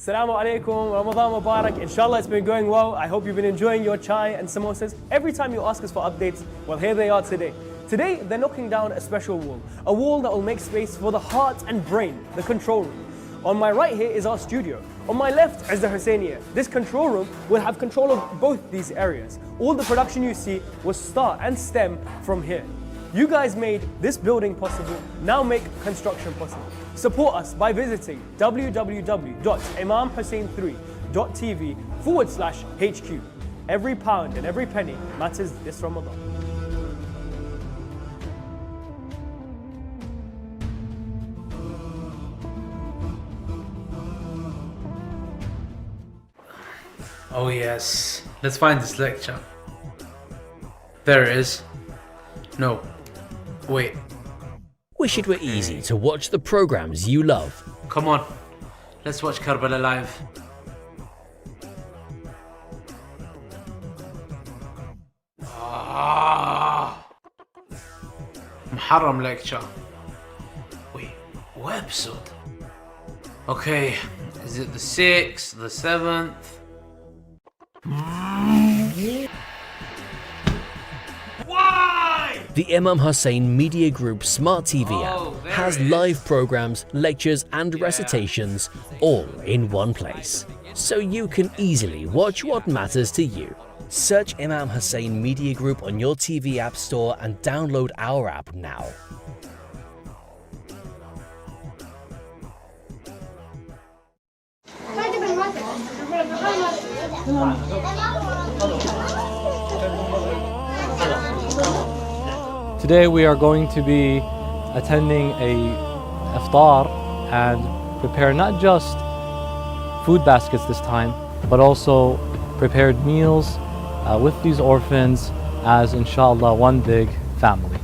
Assalamu alaikum, Ramadan Mubarak. Inshallah it's been going well. I hope you've been enjoying your chai and samosas. Every time you ask us for updates, well here they are today. Today they're knocking down a special wall. A wall that will make space for the heart and brain, the control room. On my right here is our studio. On my left is the Husseiniya. This control room will have control of both these areas. All the production you see will start and stem from here. You guys made this building possible, now make construction possible. Support us by visiting www.imamhussein3.tv/HQ. Every pound and every penny matters this Ramadan. Oh yes, let's find this lecture. There it is. No, wait. Wish it were easy to watch the programs you love. Come on, let's watch Karbala live. Muharram lecture. Wait, what episode? Okay, is it the 6th, the 7th? Why? The Imam Hussein Media Group Smart TV app has live programs, lectures and recitations all in one place. So you can easily watch what matters to you. Search Imam Hussein Media Group on your TV app store and download our app now. Today we are going to be attending a iftar and prepare not just food baskets this time, but also prepared meals with these orphans as inshallah one big family.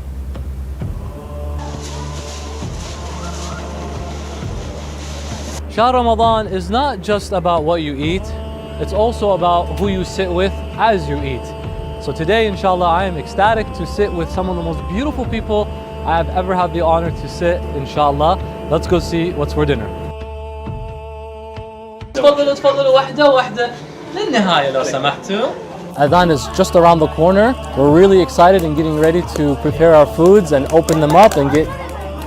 Shahr Ramadan is not just about what you eat, it's also about who you sit with as you eat. So today, inshallah, I am ecstatic to sit with some of the most beautiful people I have ever had the honor to sit, inshallah. Let's go see what's for dinner. Adhan is just around the corner. We're really excited and getting ready to prepare our foods and open them up and get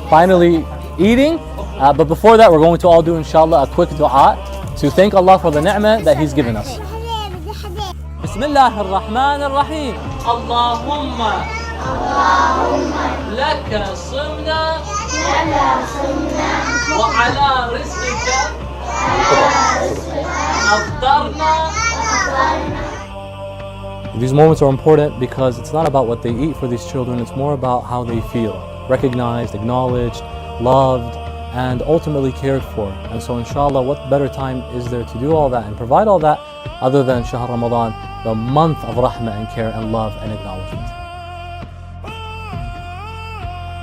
finally eating. But before that, we're going to all do, inshallah, a quick dua to thank Allah for the ni'mah that He's given us. بسم الله الرحمن الرحيم اللهم لك صمنا وعلى رزقك أفطرنا. These moments are important because it's not about what they eat for these children, it's more about how they feel, recognized, acknowledged, loved, and ultimately cared for. And so inshallah, what better time is there to do all that and provide all that other than Shahr Ramadan, the month of rahmah and care and love and acknowledgement.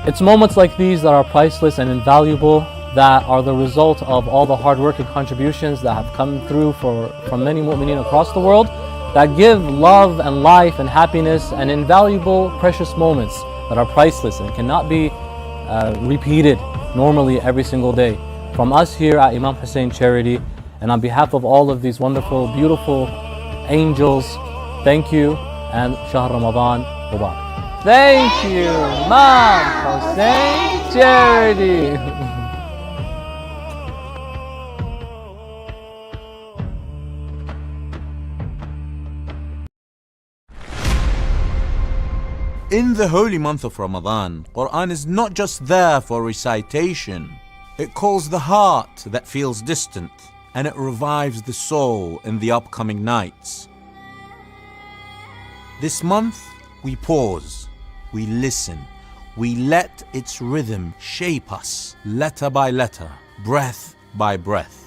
It's moments like these that are priceless and invaluable, that are the result of all the hard work and contributions that have come through from many mu'mineen across the world, that give love and life and happiness and invaluable precious moments that are priceless and cannot be repeated normally every single day. From us here at Imam Hussein Charity, and on behalf of all of these wonderful, beautiful angels, thank you, and Shahr Ramadan Mubarak. Thank you, Imam Hussein Charity. In the holy month of Ramadan, Quran is not just there for recitation. It calls the heart that feels distant, and it revives the soul in the upcoming nights. This month, we pause, we listen, we let its rhythm shape us, letter by letter, breath by breath.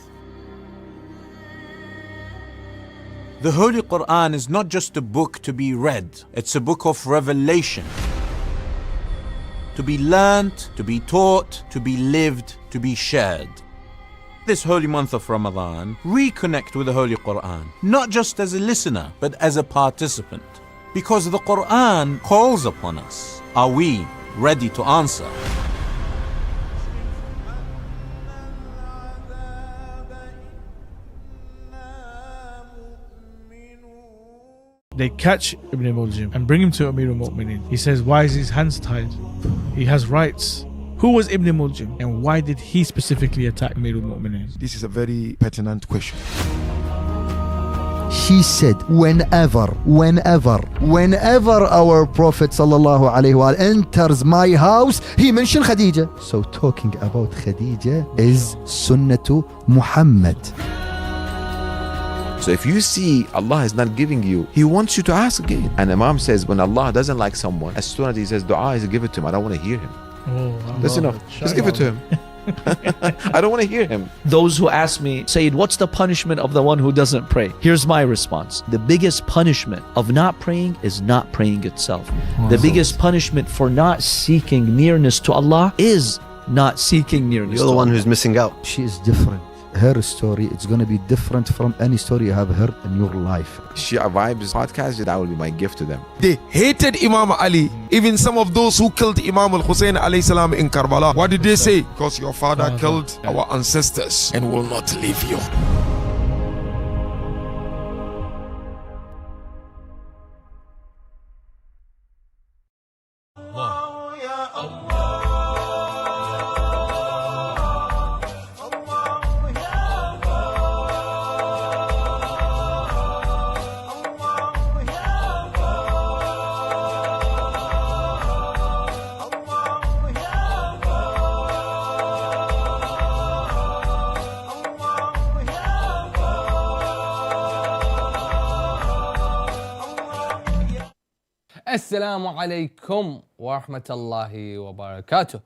The Holy Quran is not just a book to be read, it's a book of revelation. To be learnt, to be taught, to be lived, to be shared. This holy month of Ramadan, reconnect with the Holy Quran, not just as a listener, but as a participant. Because the Quran calls upon us. Are we ready to answer? They catch Ibn Muljim and bring him to Amir al-Mu'mineen. He says, why is his hands tied? He has rights. Who was Ibn Muljim and why did he specifically attack Amir al-Mu'mineen? This is a very pertinent question. She said, whenever our Prophet sallallahu alaihi wasallam enters my house, he mentioned Khadija. So talking about Khadija is Sunnatu Muhammad. So if you see Allah is not giving you, He wants you to ask again. And Imam says when Allah doesn't like someone, as soon as He says dua, He give it to him. I don't want to hear him. That's enough. Just give it to him. I don't want to hear him. Those who ask me, Sayyid, what's the punishment of the one who doesn't pray? Here's my response. The biggest punishment of not praying is not praying itself. The biggest punishment for not seeking nearness to Allah is not seeking nearness to Allah. You're the one who's missing out. She is different. Her story, it's going to be different from any story you have heard in your life. Shia Vibes podcast, that will be my gift to them. They hated Imam Ali. Even some of those who killed Imam Hussein alayhi salam in Karbala. What did they say? Because your father killed our ancestors and will not leave you. Assalamu alaikum wa rahmatullahi wa barakatuh.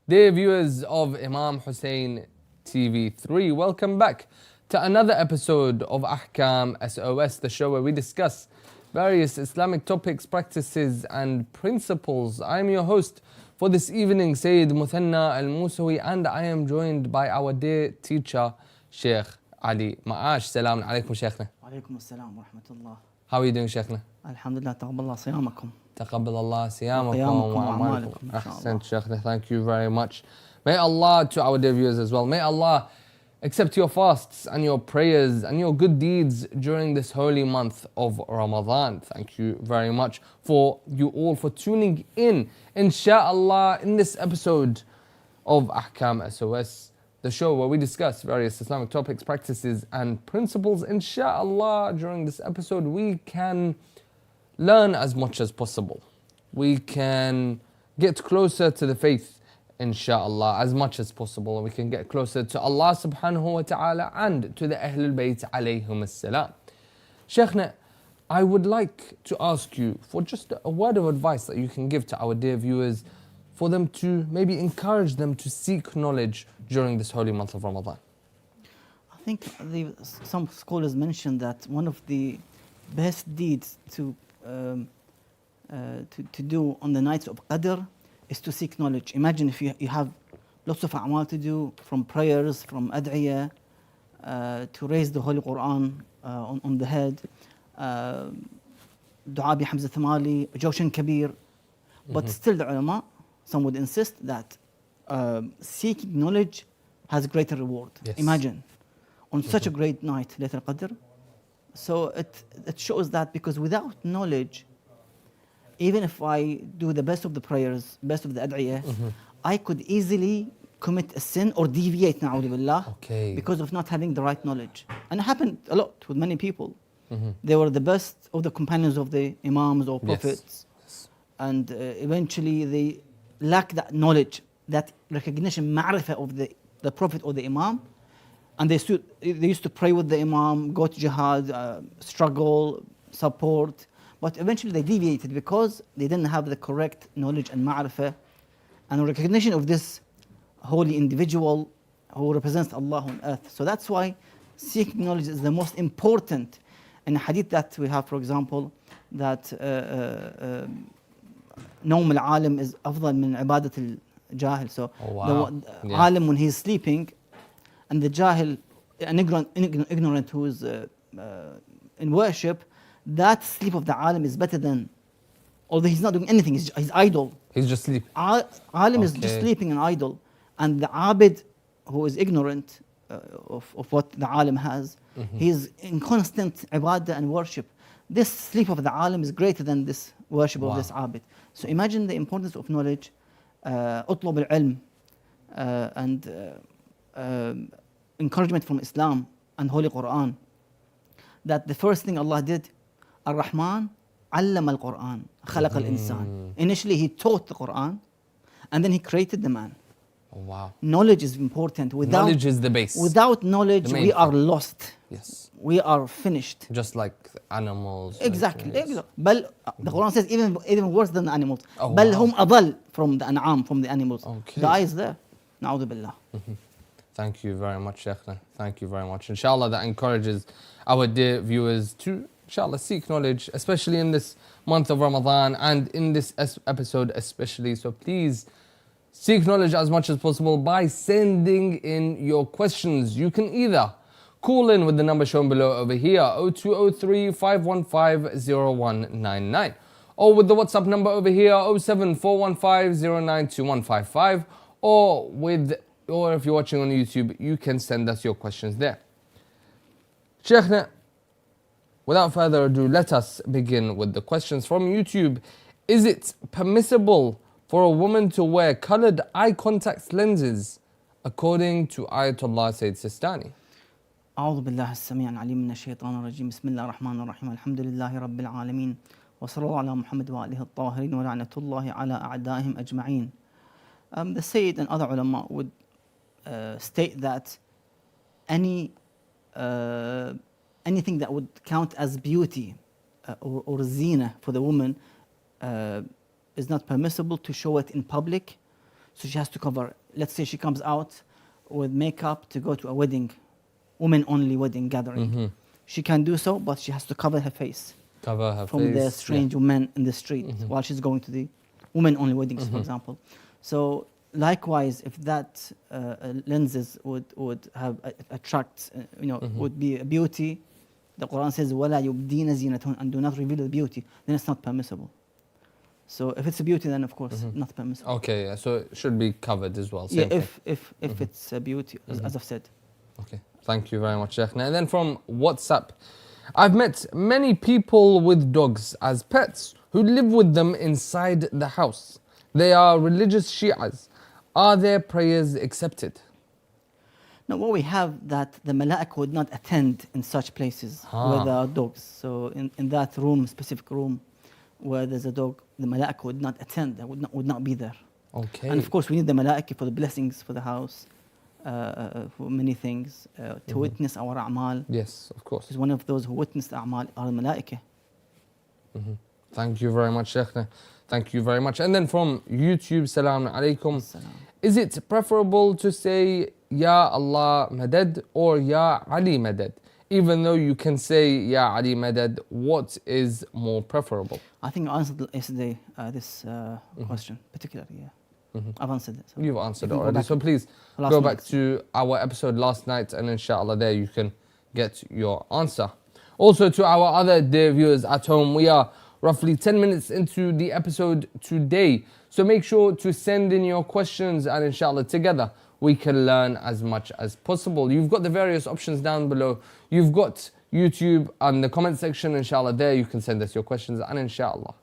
Dear viewers of Imam Hussein TV3, welcome back to another episode of Ahkam SOS, the show where we discuss various Islamic topics, practices and principles. I am your host for this evening, Sayyid Muthanna Al-Musawi, and I am joined by our dear teacher, Sheikh Ali. Ma'ash, salam alaikum, Sheikhna. Alaikum assalam wa rahmatullah. How are you doing, Sheikhna? Alhamdulillah, taqabbalallah siyamakum. Taqabbalallah siyamakum wa amalakum. Ahsan, Sheikhna, thank you very much. May Allah, to our dear viewers as well, may Allah accept your fasts and your prayers and your good deeds during this holy month of Ramadan. Thank you very much for you all for tuning in, inshallah, in this episode of Ahkam SOS, the show where we discuss various Islamic topics, practices and principles. Inshallah, during this episode we can learn as much as possible. We can get closer to the faith, inshallah, as much as possible. We can get closer to Allah subhanahu wa ta'ala and to the Ahlul Bayt alayhum as-salam. Sheikhna, I would like to ask you for just a word of advice that you can give to our dear viewers, for them to maybe encourage them to seek knowledge during this holy month of Ramadan. I think some scholars mentioned that one of the best deeds to do on the nights of Qadr is to seek knowledge. Imagine if you have lots of a'mal to do, from prayers, from ad'iyah, to raise the Holy Quran on the head, dua bi Hamza Thamali, Jawshan Kabir. But still the ulama, some would insist that seeking knowledge has greater reward. Yes. Imagine, on such a great night, Laylat al-Qadr. So it shows that, because without knowledge, even if I do the best of the prayers, best of the ad'iyah, I could easily commit a sin or deviate, na'udhu billah, because of not having the right knowledge. And it happened a lot with many people. They were the best of the companions of the imams or prophets, and eventually they lack that knowledge, that recognition, ma'rifah of the prophet or the imam, and they used to pray with the imam, go to jihad, struggle, support, but eventually they deviated because they didn't have the correct knowledge and ma'rifah and recognition of this holy individual who represents Allah on earth. So that's why seeking knowledge is the most important. In a hadith that we have, for example, that نوم العالم is أفضل من عبادة الجاهل. So the alim, when he's sleeping, and the jahil, an ignorant who is in worship, that sleep of the alim is better than, although he's not doing anything, he's idle. He's just sleeping. Alim is just sleeping and idle. And the abid, who is ignorant of what the alim has, he's in constant ibadah and worship. this sleep of the alim is greater than this worship Wow. of this abid. So imagine the importance of knowledge, اطلب العلم, and encouragement from Islam and Holy Quran. That the first thing Allah did, Ar-Rahman علم القرآن خلق الإنسان. Initially He taught the Quran, and then He created the man. Oh, wow. Knowledge is important. Without Knowledge is the base. Without knowledge, The main we are thing. lost. Yes. We are finished. Just like animals. Exactly. Yes. بل the Quran says even worse than the animals. Oh, بل wow. هم أضل from the an'am, from the animals. Okay. The eye is there. نعوذ بالله. Thank you very much, Sheikhna. Thank you very much. Inshallah, that encourages our dear viewers to, inshallah, seek knowledge, especially in this month of Ramadan and in this episode especially. So please seek knowledge as much as possible by sending in your questions. You can either call in with the number shown below over here, 0203 515 0199, or with the WhatsApp number over here, 07415 092155, or if you're watching on YouTube, you can send us your questions there. Sheikhna, without further ado, let us begin with the questions from YouTube. Is it permissible for a woman to wear colored eye contact lenses according to Ayatollah Sayyid Sistani? أعوذ بالله السميع العليم من الشيطان الرجيم. بسم الله الرحمن الرحيم. الحمد لله رب العالمين وصلى الله على محمد وآله الطاهرين ولعنة الله على أعدائهم أجمعين. The Sayyid and other ulama would state that anything that would count as beauty or zina for the woman is not permissible to show it in public. So she has to cover. Let's say she comes out with makeup to go to a wedding, women only wedding gathering. She can do so, but she has to cover her face. Cover her from face. the strange women in the street while she's going to the women only weddings, for example. So likewise, if that lenses would have attract, would be a beauty, the Quran says وَلَا يُبْدِينَ زِينَتُهُنَّ, and do not reveal the beauty, then it's not permissible. So if it's a beauty, then of course not permissible. Okay, yeah, so it should be covered as well. Yeah, Same if it's a beauty, as I've said. Okay, thank you very much, Sheikhna. And then from WhatsApp, I've met many people with dogs as pets who live with them inside the house. They are religious Shi'as. Are their prayers accepted? Now, what we have that the malaika would not attend in such places where there are dogs. So in that room, specific room, where there's a dog, the malaika would not attend. They would not be there. Okay. And of course, we need the malaika for the blessings for the house, for many things, to witness our a'mal. Yes, of course. Because one of those who witness the a'mal are the malaika. Thank you very much, Sheikhna. Thank you very much. And then from YouTube, Salaam Alaikum. Is it preferable to say Ya Allah Madad or Ya Ali Madad? Even though you can say Ya Ali Madad, what is more preferable? I think I answered yesterday this question, particularly, yeah. I've answered it. So You've answered it you can go already. back So please last go back night. to our episode last night, and inshallah there you can get your answer. Also to our other dear viewers at home, we are roughly 10 minutes into the episode today. So make sure to send in your questions, and inshallah together we can learn as much as possible. You've got the various options down below. You've got YouTube and the comment section. Inshallah there you can send us your questions, and inshallah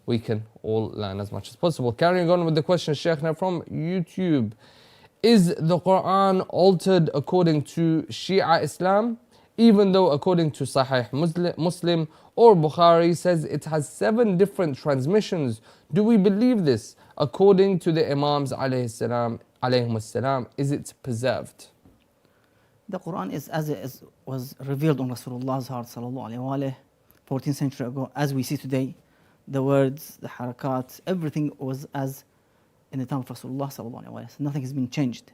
we can all learn as much as possible. Carrying on with the question, Sheikhna, from YouTube. Is the Quran altered according to Shia Islam? Even though according to Sahih Muslim or Bukhari says it has 7 different transmissions. Do we believe this? According to the Imams alayhimussalam, is it preserved? The Quran is as it was revealed on Rasulullah's heart, sallallahu alayhi wa alayhi, 14th century ago, as we see today. The words, the harakat, everything was as in the time of Rasulullah sallallahu alayhi wa alayhi. Nothing has been changed.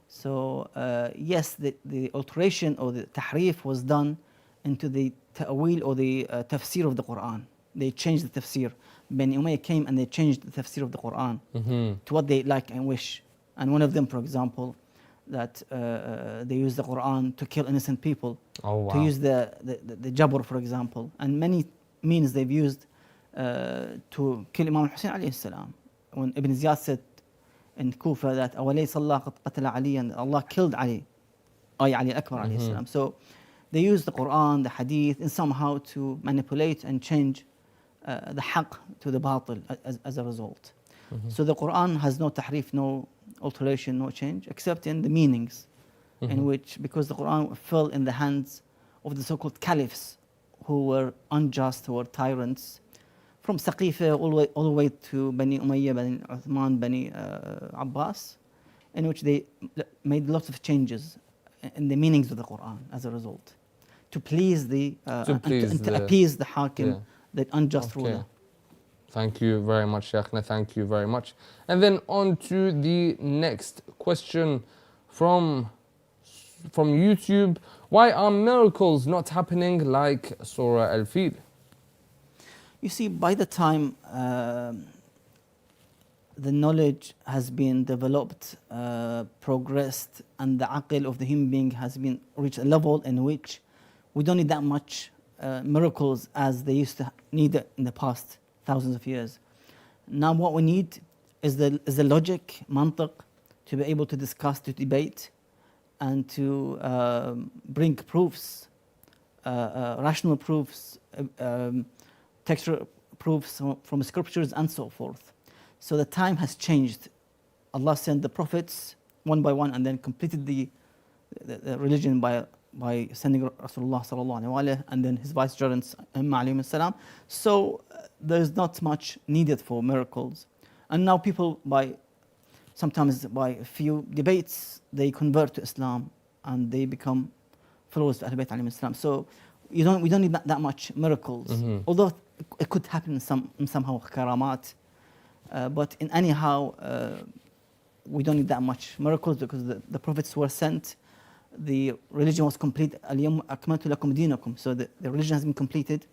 So yes, the alteration or the tahrif was done into the ta'wil or the tafsir of the Quran. They changed the tafsir. Bani Umayyah came and they changed the tafsir of the Quran to what they like and wish. And one of them, for example, that they use the Quran to kill innocent people, to use the jabr, for example, and many means they've used to kill Imam Hussein alayhi salam. When Ibn Ziyad said in Kufa that أوليس الله قد قتل عليا, Allah killed Ali, Ali Akbar alayhi salam. So they use the Quran, the Hadith, and somehow to manipulate and change the haqq to the batil as a result. So the Quran has no tahrif, no alteration, no change, except in the meanings, in which, because the Quran fell in the hands of the so-called caliphs, who were unjust, who were tyrants, from Saqifa all the way to Bani Umayyah, Bani Uthman, Bani Abbas, in which they made lots of changes in the meanings of the Quran as a result, to please to appease the hakim, the unjust ruler. Thank you very much, Shaykhna. Thank you very much. And then on to the next question from YouTube. Why are miracles not happening like Surah Al-Fil? You see, by the time the knowledge has been developed, progressed, and the aql of the human being has been reached a level in which we don't need that much miracles as they used to need it in the past thousands of years. Now what we need is the logic, mantiq, to be able to discuss, to debate, and to bring proofs, rational proofs, textual proofs from scriptures and so forth. So the time has changed. Allah sent the prophets one by one and then completed the religion by sending Rasulullah sallallahu alaihi wasallam and then his vicegerents, alayhim salam. So there's not much needed for miracles. And now people, sometimes by a few debates, they convert to Islam and they become followers of Ahlul Bayt alayhim salam. So we don't need that much miracles. Although it could happen somehow karamat, but in anyhow we don't need that much miracles because the prophets were sent. The religion was complete. Al-yawma akmaltu lakum dinakum. So the religion has been completed.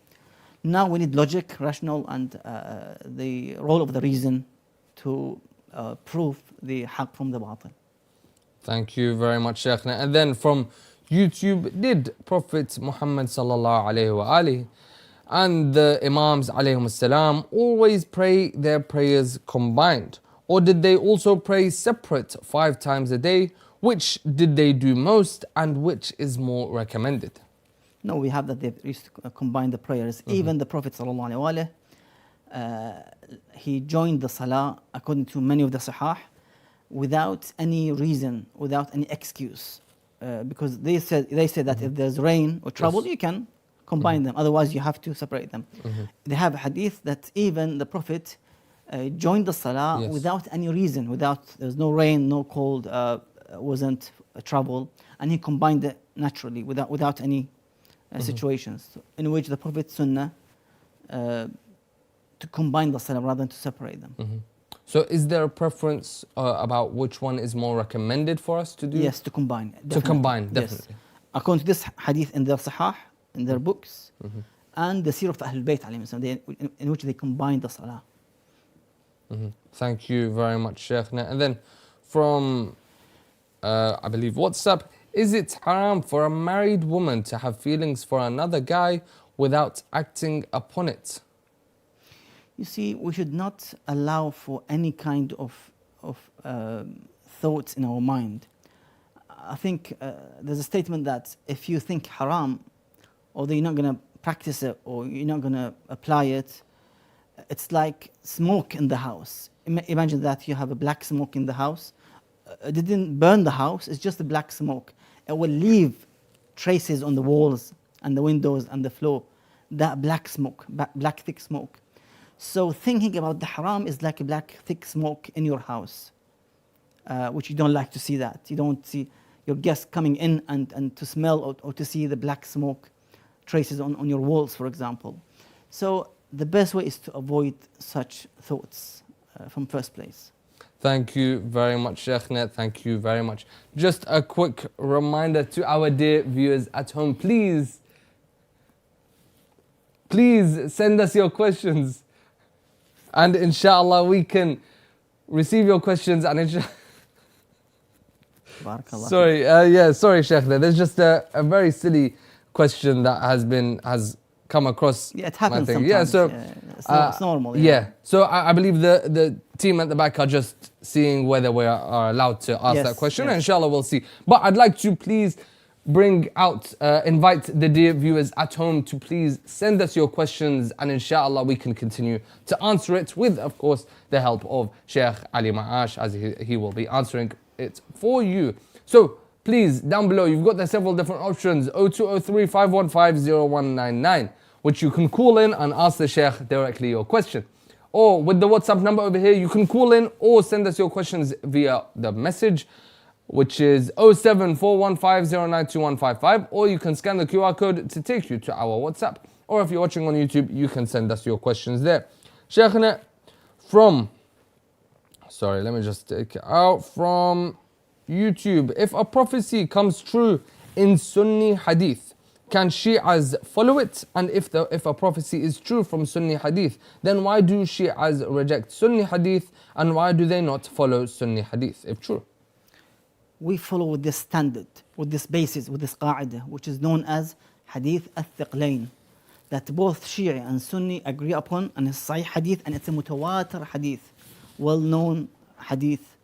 Now we need logic, rational, and the role of the reason to prove the haqq from the batil. Thank you very much, Shaykhna. And then from YouTube, did Prophet Muhammad sallallahu alaihi wa alihi and the Imams alayhim salam always pray their prayers combined? Or did they also pray separate 5 times a day? Which did they do most and which is more recommended? No, we have that they used to combine the prayers. Even the Prophet sallallahu alaihi wasallam, he joined the salah according to many of the sahih without any reason, without any excuse. Because they said that if there's rain or trouble, you can combine them. Otherwise, you have to separate them. They have a hadith that even the Prophet joined the salah without any reason, there's no rain, no cold, wasn't a trouble, and he combined it naturally without any situations in which the Prophet's sunnah to combine the salah rather than to separate them. So is there a preference about which one is more recommended for us to do? Yes, to combine. Definitely. To combine, definitely. Yes. According to this hadith in their sahih, in their books, and the seerah of Ahlul Bayt alayhim salam, in which they combine the salah. Thank you very much, Shaykhna. And then from I believe WhatsApp, is it haram for a married woman to have feelings for another guy without acting upon it? You see, we should not allow for any kind of thoughts in our mind. I think there's a statement that if you think haram, although you're not going to practice it or you're not going to apply it, it's like smoke in the house. Imagine that you have a black smoke in the house. It didn't burn the house, it's just a black smoke. It will leave traces on the walls and the windows and the floor. That black smoke, black thick smoke. So thinking about the haram is like a black thick smoke in your house, which you don't like to see that. You don't see your guests coming in and to smell or to see the black smoke traces on your walls, for example. So the best way is to avoid such thoughts from first place. Thank you very much, Shaykhna. Thank you very much. Just a quick reminder to our dear viewers at home, please send us your questions. And inshallah, we can receive your questions and sorry, Shaykhna. There's just a very silly question that has come across. Yeah, it happens my thing. sometimes. Yeah, so it's normal. Yeah. So I believe the team at the back are just seeing whether we are allowed to ask that question. And inshallah, we'll see. But I'd like to please invite the dear viewers at home to please send us your questions, and inshallah we can continue to answer it with, of course, the help of Sheikh Ali Ma'ash, as he will be answering it for you. So please, down below, you've got the several different options, 0203 515 0199, which you can call in and ask the Sheikh directly your question. Or with the WhatsApp number over here, you can call in or send us your questions via the message, which is 07415092155, or you can scan the QR code to take you to our WhatsApp. Or if you're watching on YouTube, you can send us your questions there. Shaykhna, let me just take it out from YouTube. If a prophecy comes true in Sunni Hadith, can Shi'as follow it? And if a prophecy is true from Sunni Hadith, then why do Shi'as reject Sunni Hadith, and why do they not follow Sunni Hadith, if true? We follow with this standard, with this basis, with this qa'idah, which is known as Hadith al-Thiqlain, that both Shia and Sunni agree upon, and it's Sahih Hadith, and it's a mutawatir Hadith, well-known Hadith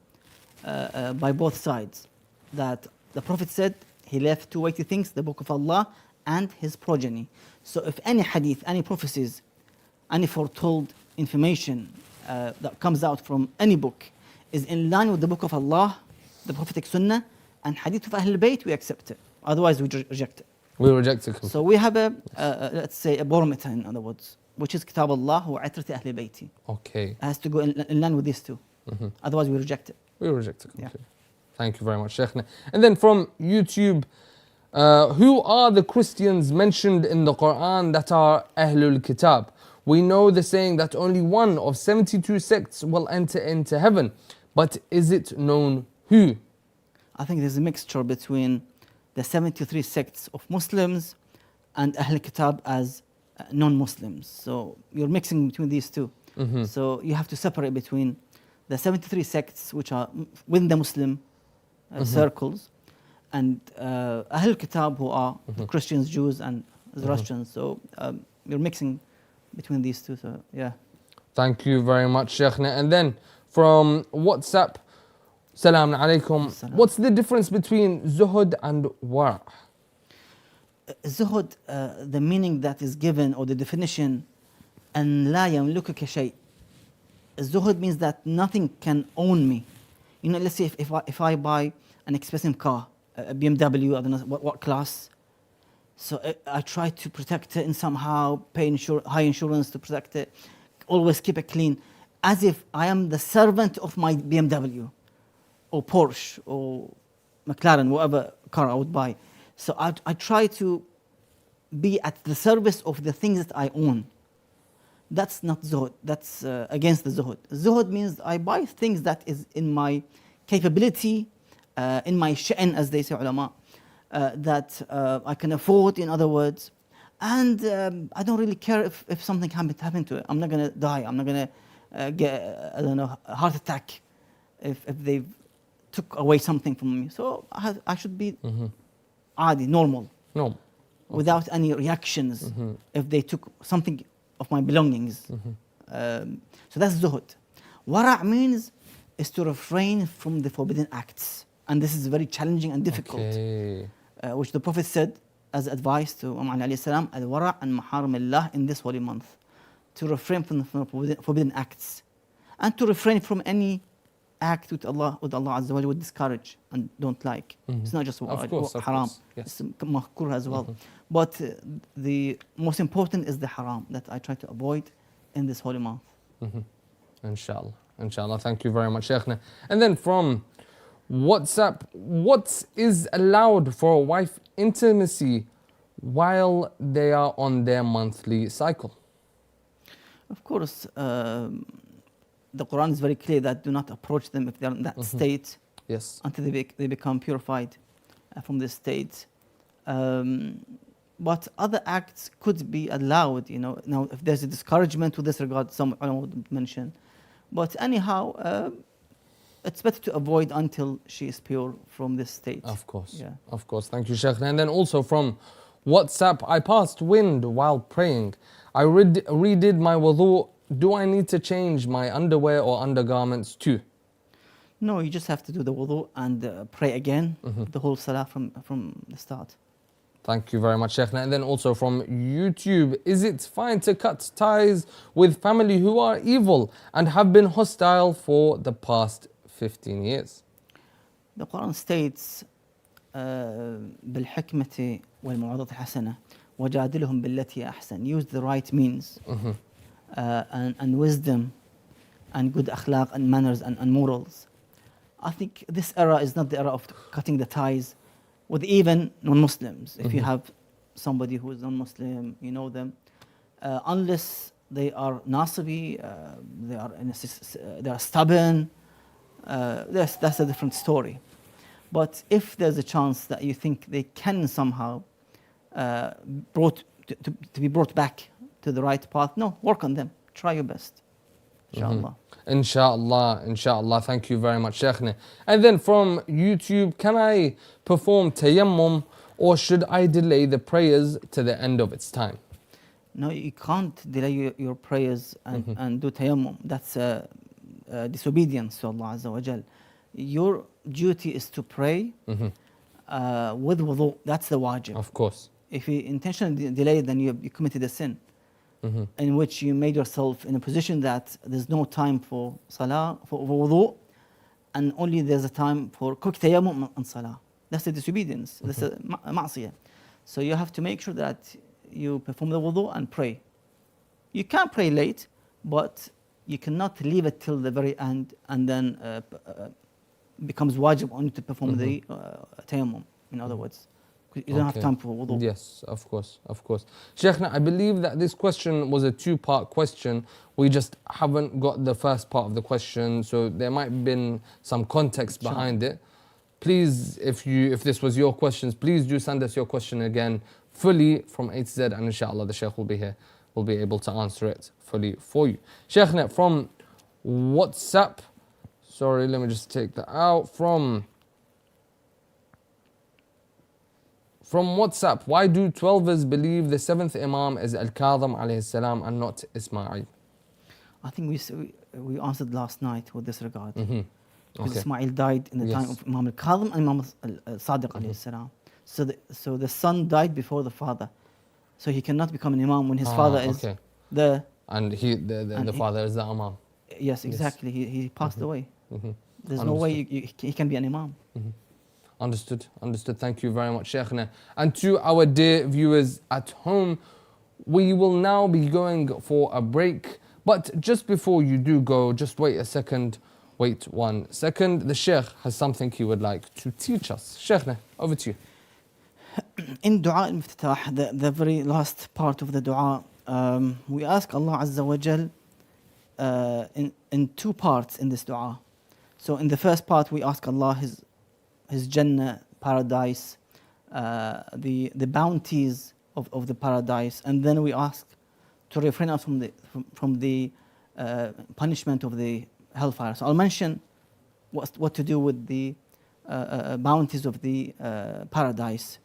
by both sides, that the Prophet said he left two weighty things, the Book of Allah and his progeny. So if any Hadith, any prophecies, any foretold information that comes out from any book is in line with the Book of Allah, the Prophetic Sunnah, and Hadith of Ahlul Bayt, we accept it. Otherwise, we reject it. We reject it. So we have let's say, a barometer, in other words, which is Kitab Allah wa Atrati Ahlul Bayti. Okay. It has to go in line with these two. Otherwise, we reject it. We reject it completely. Yeah. Thank you very much, Shaykhna. And then from YouTube, who are the Christians mentioned in the Quran that are Ahlul Kitab? We know the saying that only one of 72 sects will enter into heaven, but is it known who? I think there's a mixture between the 73 sects of Muslims and Ahlul Kitab as non-Muslims. So you're mixing between these two. So you have to separate between the 73 sects which are within the Muslim circles, and Ahlul Kitab, who are Christians, Jews, and Zoroastrians. So you're mixing between these two. So yeah. Thank you very much, Shaykhna. And then from WhatsApp, Salaam alaikum. What's the difference between zuhud and wara'? Zuhud, the meaning that is given, or the definition, أن لا يملكك شيء. Zuhud means that nothing can own me. You know, let's say if I buy an expensive car, a BMW, I don't know what class, so I try to protect it and somehow pay high insurance to protect it, always keep it clean, as if I am the servant of my BMW, or Porsche, or McLaren, whatever car I would buy. So I try to be at the service of the things that I own. That's not zuhud. That's against the zuhud. Zuhud means I buy things that is in my capability, in my sha'n, as they say ulama, that I can afford, in other words. And I don't really care if something happened to it. I'm not going to die. I'm not going to get, I don't know, a heart attack if they took away something from me. So I should be adi, normal. No. Without any reactions if they took something of my belongings. So that's zuhud. Wara' means is to refrain from the forbidden acts. And this is very challenging and difficult. Okay. Which the Prophet said as advice to Imam Ali alayhi salam, al-wara' and maharimillah, in this holy month. To refrain from the forbidden acts. And to refrain from any act with Allah Azza wa Jalla would discourage and don't like. It's not just haram, course, yes. It's mahkur as well. But the most important is the haram that I try to avoid in this holy month. Inshallah. Inshallah. Thank you very much, Shaykhna. And then from WhatsApp, what is allowed for a wife intimacy while they are on their monthly cycle? Of course, the Quran is very clear that do not approach them if they are in that state. Yes. Until they become purified from this state. But other acts could be allowed, you know. Now, if there's a discouragement with this regard, some I would mention. But anyhow, it's better to avoid until she is pure from this state. Of course. Yeah. Of course. Thank you, Sheikh. And then also from WhatsApp, I passed wind while praying. I redid my wudu. Do I need to change my underwear or undergarments too? No, you just have to do the wudu and pray again, the whole salah from the start. Thank you very much, Sheikh. And then also from YouTube, is it fine to cut ties with family who are evil and have been hostile for the past 15 years? The Quran states, بالحكمة والموعظة الحسنة وجادلهم بالتي أحسن. Use the right means and wisdom and good akhlaq and manners and morals. I think this era is not the era of cutting the ties with even non-Muslims. If you have somebody who is non-Muslim, you know them, unless they are nasibi, they are stubborn, that's a different story. But if there's a chance that you think they can somehow to be brought back to the right path, no, work on them. Try your best. Inshallah. Inshallah. Thank you very much, Sheikhna. And then from YouTube, can I perform tayammum or should I delay the prayers to the end of its time? No, you can't delay your prayers and do tayammum. That's disobedience to Allah Azza wa Jal. Your duty is to pray with wudu. That's the wajib. Of course. If you intentionally delay, then you committed a sin. In which you made yourself in a position that there's no time for salah, for wudu, and only there's a time for quick tayammum and salah. That's a disobedience. That's a ma'asiyah. So you have to make sure that you perform the wudu and pray. You can pray late, but you cannot leave it till the very end and then becomes wajib on you to perform the tayammum. In other words, you don't have time for wudu. Yes, of course. Sheikhna, I believe that this question was a two-part question. We just haven't got the first part of the question, so there might have been some context behind it. Please, if this was your questions, please do send us your question again fully from A to Z, and inshallah the Sheikh will be here, will be able to answer it fully for you. Sheikhna, from WhatsApp, sorry, let me just take that out. From WhatsApp, why do 12ers believe the 7th Imam is Al-Kadhim alayhi salam and not Ismail? I think we answered last night with this regard. Because Ismail died in the time of Imam Al-Kadhim and Imam Sadiq alayhi salam. So the son died before the father. So he cannot become an Imam when his father is the... And the father is the Imam. Yes, exactly. He passed away. There's no way he can be an Imam. Understood. Thank you very much, Sheikhna. And to our dear viewers at home, we will now be going for a break. But just before you do go, just wait 1 second. The Sheikh has something he would like to teach us. Sheikhna, over to you. In Dua al-Miftah, the very last part of the Dua, we ask Allah Azza wa Jal in two parts in this Dua. So in the first part, we ask Allah His Jannah, paradise, the bounties of the paradise, and then we ask to refrain us from the punishment of the hellfire. So I'll mention what to do with the bounties of the paradise.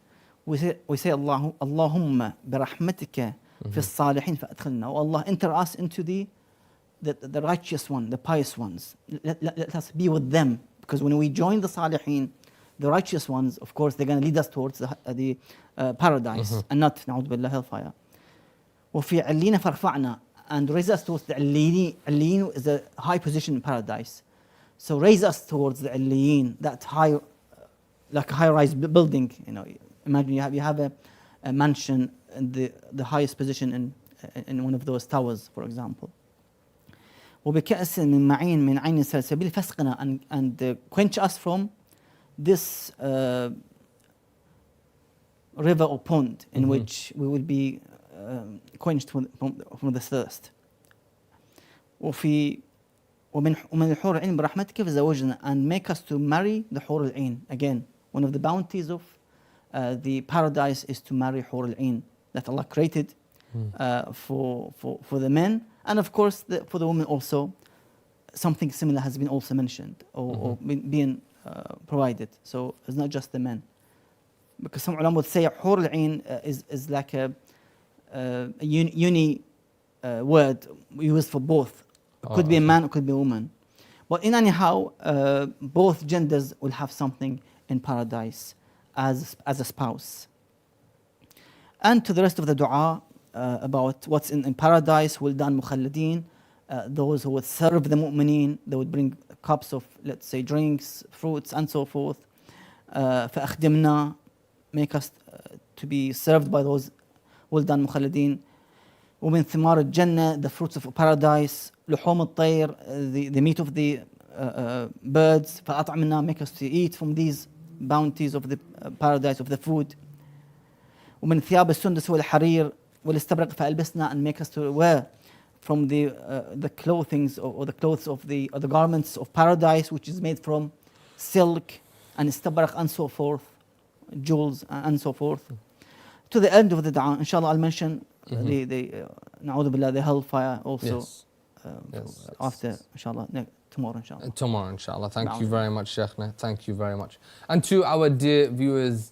We say Allahumma birahmatika fi as-salihin fa'adkhilna. Oh Allah, enter us into the righteous one, the pious ones. Let us be with them, because when we join the salihin, the righteous ones, of course, they're going to lead us towards the paradise and not, na'udhu billah, hellfire. وَفِي عِلِّينَ فَارْفَعْنَا, and raise us towards the Alliyin. Alliyin is a high position in paradise. So raise us towards the Alliyin, that high, like a high-rise building. You know, imagine you have a mansion in the highest position in one of those towers, for example. وَبِكَأْسٍ مِّن مَّعِينٍ مِّنْ عَيْنٍ سَلْسَبِيلٍ فَاسْقِنَا, and quench us from this river or pond in which we will be quenched from the thirst. ومن الحور العين برحمتك فزوجنا, and make us to marry the حور العين. Again, one of the bounties of the paradise is to marry حور العين that Allah created for the men, and of course for the women also. Something similar has been also mentioned or being provided. So it's not just the men, because some ulama would say حور العين is like a uni word used for both. It could be a man, it could be a woman. But in anyhow, both genders will have something in paradise as a spouse. And to the rest of the dua about what's in paradise, wildan mukhalladin, those who would serve the mu'mineen, they would bring cups of, let's say, drinks, fruits, and so forth. فأخدمنا, make us to be served by those wildan mukhalladin. ومن ثمار الجنة, the fruits of paradise. لحوم الطير, the meat of the birds. فأطعمنا, make us to eat from these bounties of the paradise, of the food. ومن ثياب السندس والحرير والاستبرق فألبسنا, and make us to wear from the clothings or the clothes of the garments of paradise, which is made from silk and istabraq and so forth, jewels and so forth. To the end of the dua, inshallah, I'll mention the na'udhu billah, the hellfire also. Yes. After, inshallah, tomorrow, inshallah. Tomorrow, inshallah. Thank you very much, Sheikhna. Thank you very much. And to our dear viewers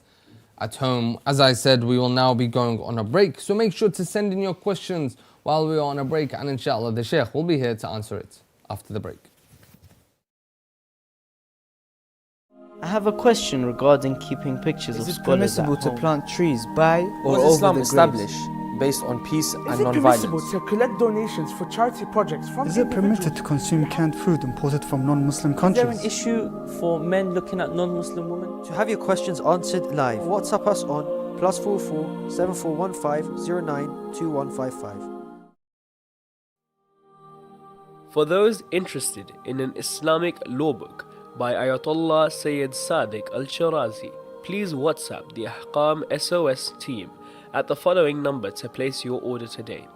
at home, as I said, we will now be going on a break. So make sure to send in your questions while we are on a break, and inshallah, the Sheikh will be here to answer it after the break. I have a question regarding keeping pictures of scholars at home. Is it permissible to plant trees by or over Islam the establish graves? based on peace and Is it non-violence? permissible to collect donations for charity projects from Is it permitted to consume canned food imported from non-Muslim countries? Is there an issue for men looking at non-Muslim women? To have your questions answered live, WhatsApp us on +44 7415 092155. For those interested in an Islamic law book by Ayatollah Sayyid Sadiq Al-Shirazi, please WhatsApp the Ahkam SOS team at the following number to place your order today: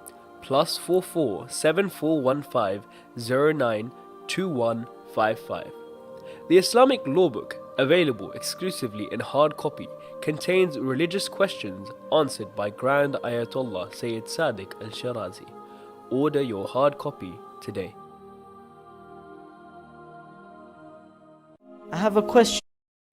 +44 7415 092155. The Islamic law book, available exclusively in hard copy, contains religious questions answered by Grand Ayatollah Sayyid Sadiq Al-Shirazi. Order your hard copy today. I have a question.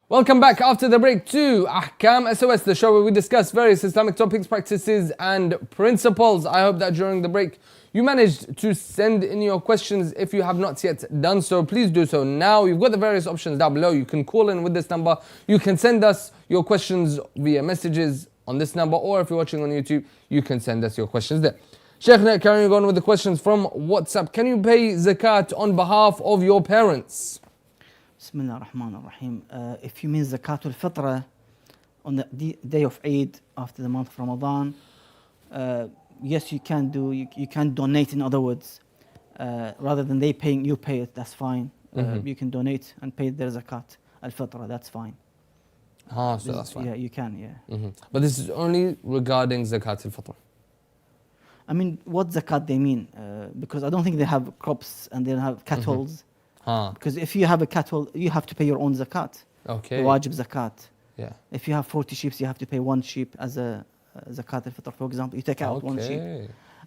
Welcome back after the break to Ahkam SOS, the show where we discuss various Islamic topics, practices, and principles. I hope that during the break you managed to send in your questions. If you have not yet done so, please do so now. You've got the various options down below. You can call in with this number. You can send us your questions via messages on this number, or if you're watching on YouTube, you can send us your questions there. Sheikhna, carrying on with the questions from WhatsApp. Can you pay zakat on behalf of your parents? Bismillah ar-Rahman ar-Rahim. If you mean zakatul fitra on the day of Eid after the month of Ramadan, yes, you can do. You can donate. In other words, rather than they paying, you pay it. That's fine. You can donate and pay their zakat al-fitra. That's fine. So that's fine. Yeah, you can. Yeah. But this is only regarding zakat al-fitr. I mean, what zakat they mean? Because I don't think they have crops and they don't have cattle. Because if you have a cattle, you have to pay your own zakat. Okay. The wajib zakat. Yeah. If you have 40 sheep, you have to pay one sheep as a zakat al-fitr, for example. You take out one sheep.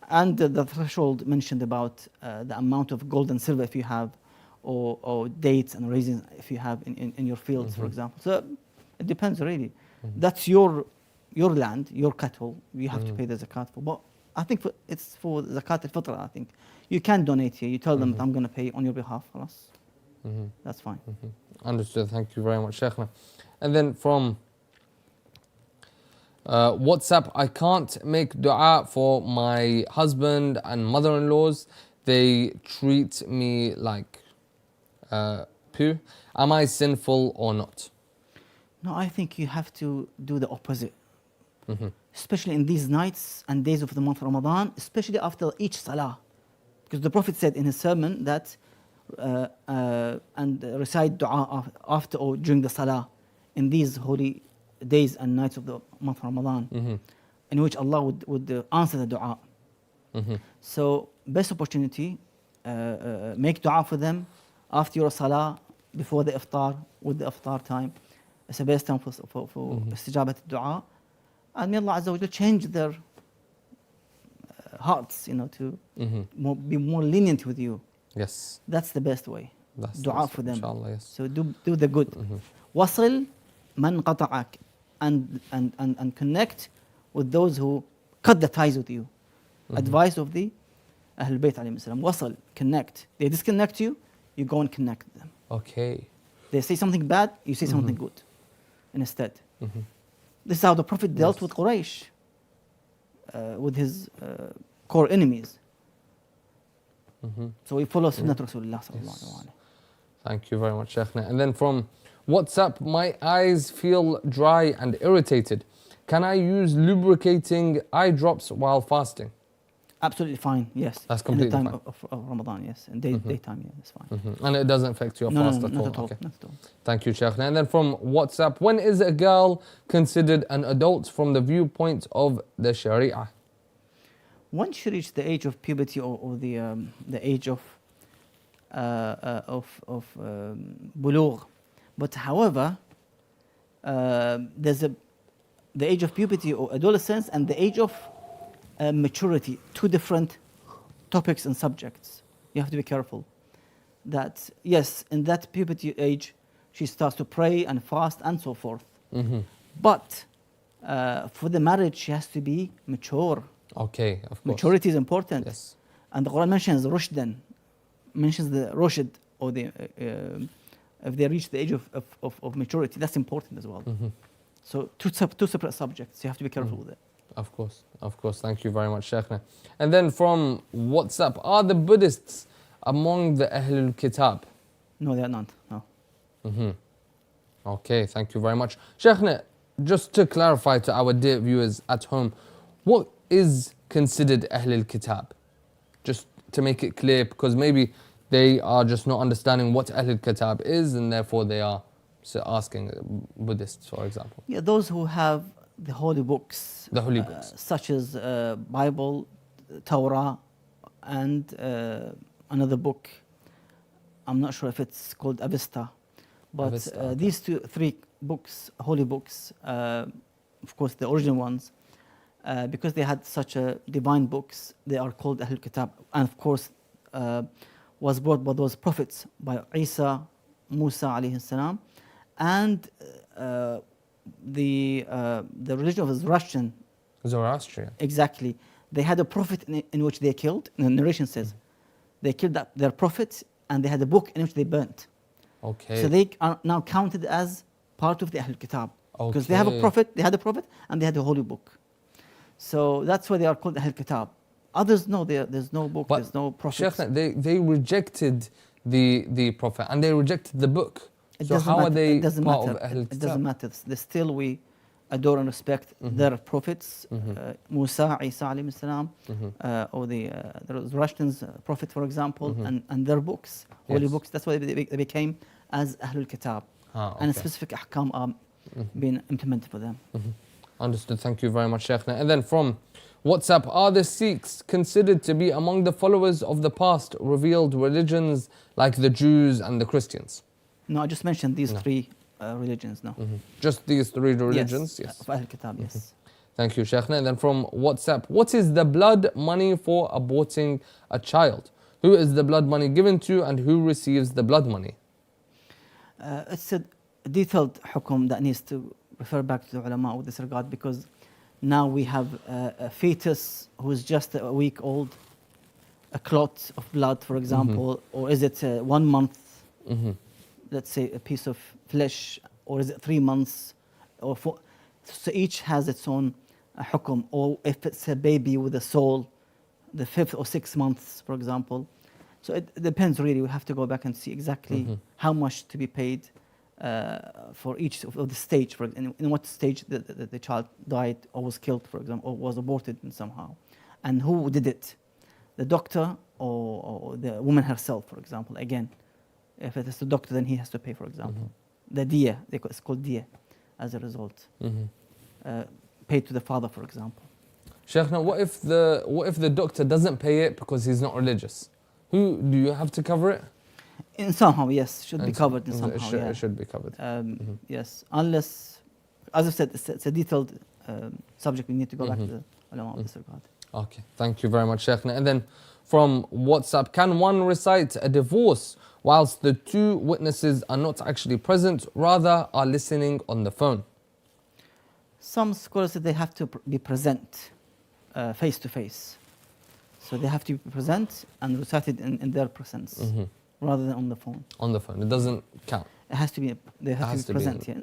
And the threshold mentioned about the amount of gold and silver if you have, or dates and raisins if you have in your fields, for example. So it depends really. That's your land, your cattle. You have to pay the zakat for. But I think it's for zakat al-fitr. I think you can donate here. You tell them that I'm going to pay on your behalf. That's fine. Understood. Thank you very much, Sheikhna. And then from WhatsApp, I can't make dua for my husband and mother-in-laws. They treat me like poo. Am I sinful or not? No, I think you have to do the opposite. Especially in these nights and days of the month of Ramadan, especially after each salah. Because the Prophet said in his sermon that and recite dua after or during the salah in these holy days and nights of the month of Ramadan, in which Allah would answer the dua. So best opportunity, make dua for them after your salah, before the iftar, with the iftar time. It's the best time for istijabat dua, and may Allah Azza wa Jalla change their hearts, to be more lenient with you. Yes. That's the best way. That's Dua for them. Inshallah, yes. So do the good. Wasil man qata'ak, and connect with those who cut the ties with you. Advice of the Ahlul Bayt alayhim salam. Wasal, connect. They disconnect you, you go and connect them. Okay. They say something bad, you say something good instead. This is how the Prophet dealt with Quraysh, with his core enemies. So we follow Sunnah Rasulullah sallallahu alaihi wasallam. Thank you very much, Shaykhna. And then from WhatsApp, my eyes feel dry and irritated. Can I use lubricating eye drops while fasting? Absolutely fine, yes. That's completely in the time fine. of Ramadan, yes. And daytime, yeah, that's fine. And it doesn't affect your No, fast no, at not all? at all. Okay. Not at all. Thank you, Shaykhna. And then from WhatsApp, when is a girl considered an adult from the viewpoint of the Sharia? Once she reaches the age of puberty or the age of bulugh. But however, there's the age of puberty or adolescence and the age of maturity, two different topics and subjects. You have to be careful that, yes, in that puberty age, she starts to pray and fast and so forth. But for the marriage, she has to be mature. Okay, of course. Maturity is important. Yes. And the Quran mentions rushdan, mentions the rushd, or the if they reach the age of maturity, that's important as well. So two separate subjects, you have to be careful with it. Of course. Thank you very much, Shaykhna. And then from WhatsApp, are the Buddhists among the Ahlul Kitab? No, they are not, no. Okay, thank you very much. Shaykhna, just to clarify to our dear viewers at home, what is considered Ahlul Kitab? Just to make it clear, because maybe they are just not understanding what Ahlul Kitab is, and therefore they are asking Buddhists, for example. Yeah, those who have the holy books, such as Bible, Torah, and another book. I'm not sure if it's called Avesta, but these three books, holy books, of course the original ones, because they had such divine books, they are called Ahlul Kitab, and of course was brought by those prophets, by Isa, Musa alayhi salam, and the religion of Zoroastrian. Exactly. They had a prophet in which they killed. The narration says they killed their prophet, and they had a book in which they burnt. Okay. So they are now counted as part of the Ahlul Kitab, because they have a prophet. They had a prophet, and they had a holy book. So that's why they are called Ahlul Kitab. Others, no, there's no book, there's no prophet. Sheikh, they rejected the prophet and they rejected the book. So how are they part of Ahlul Kitab? It doesn't matter. Still we adore and respect their prophets, Musa, Isa alayhi salam, or the Zoroastrians prophet, for example, and their books, holy books. That's why they became as Ahlul Kitab. And specific ahkam are being implemented for them. Understood. Thank you very much, Shaykhna. And then from WhatsApp, are the Sikhs considered to be among the followers of the past revealed religions like the Jews and the Christians? No, I just mentioned these three religions, no. Just these three religions? Yes. Of Ahlul Kitab, yes. Thank you, Shaykhna. And then from WhatsApp, what is the blood money for aborting a child? Who is the blood money given to and who receives the blood money? It's a detailed hukum that needs to refer back to the ulama with this regard, because now we have a fetus who is just a week old, a clot of blood, for example, or is it 1 month, let's say a piece of flesh, or is it 3 months, or 4? So each has its own hukum. Or if it's a baby with a soul, the 5th or 6th months, for example. So it depends really. We have to go back and see exactly how much to be paid for each of the stage, in what stage the child died or was killed, for example, or was aborted somehow, and who did it, the doctor or the woman herself, for example. Again, if it is the doctor, then he has to pay, for example. The diya, it's called diya, as a result, paid to the father, for example. Shaykhna, what if the doctor doesn't pay it because he's not religious? Who do you have to cover it? In somehow, yes, should be covered in somehow. It should be covered. Yes, unless, as I said, it's a detailed subject. We need to go back to the ulama in this regard. Okay, thank you very much, Shaykhna. And then from WhatsApp, can one recite a divorce whilst the two witnesses are not actually present, rather are listening on the phone? Some scholars say they have to be present, face to face. So they have to be present and recite it in their presence. rather than on the phone. On the phone, it doesn't count. It has to be. They have to be present. Yeah,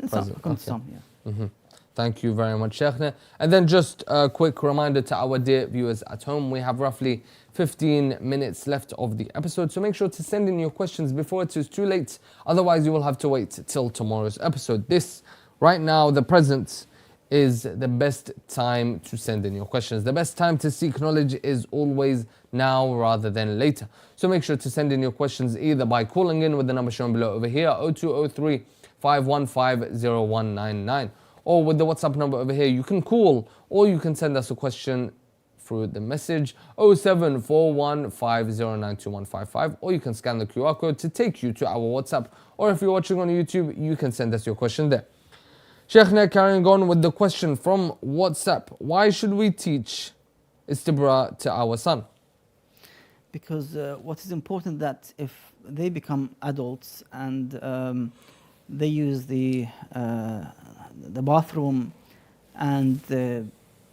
some. Yeah. Thank you very much, Sheikhna. And then just a quick reminder to our dear viewers at home, we have roughly 15 minutes left of the episode, so make sure to send in your questions before it is too late. Otherwise, you will have to wait till tomorrow's episode. This, right now, the present, is the best time to send in your questions. The best time to seek knowledge is always now rather than later. So make sure to send in your questions either by calling in with the number shown below over here, 0203 515 0199, or with the WhatsApp number over here. You can call or you can send us a question through the message 0741509255, or you can scan the QR code to take you to our WhatsApp, or if you're watching on YouTube, you can send us your question there. Sheikhna, carrying on with the question from WhatsApp, why should we teach istibra to our son? Because what is important that if they become adults and they use the bathroom and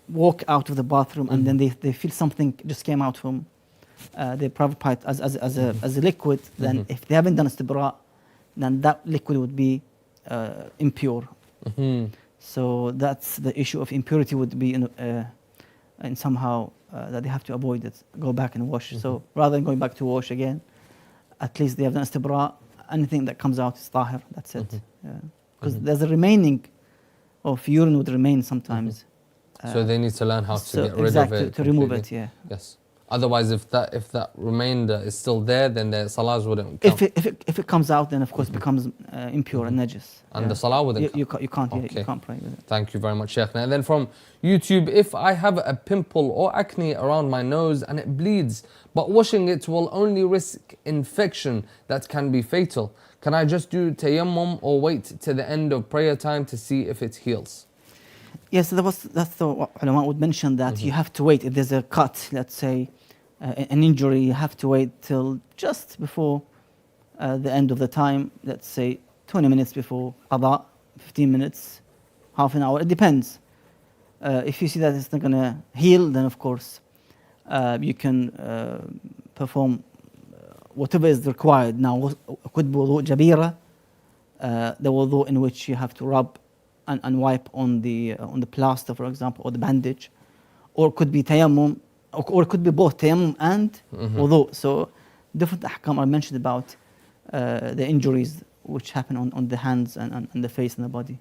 walk out of the bathroom, and then they feel something just came out from their private part as a liquid, then if they haven't done istibra, then that liquid would be impure. So that's the issue of impurity, would be in somehow that they have to avoid it, go back and wash. So rather than going back to wash again, at least they have done istibra. Anything that comes out is tahir, that's it. Because there's a remaining of urine would remain sometimes. So they need to learn how to get rid of it. To remove it, yeah. Yes. Otherwise, if that remainder is still there, then the salahs wouldn't count. If it comes out, then of course it becomes impure and najis. And the salah wouldn't count. You can't pray with it. Thank you very much, Sheikhna. And then from YouTube, if I have a pimple or acne around my nose and it bleeds, but washing it will only risk infection that can be fatal, can I just do tayammum or wait to the end of prayer time to see if it heals? Yes, that's the what ulama would mention, that you have to wait. If there's a cut, let's say an injury, you have to wait till just before the end of the time. Let's say 20 minutes before qada, 15 minutes, half an hour. It depends. If you see that it's not going to heal, then of course you can perform whatever is required. Now, could be wudu jabira, the wudu in which you have to rub and wipe on the plaster, for example, or the bandage, or could be tayammum, or it could be both tayammum and wudu. So different ahkam are mentioned about the injuries which happen on the hands and the face and the body.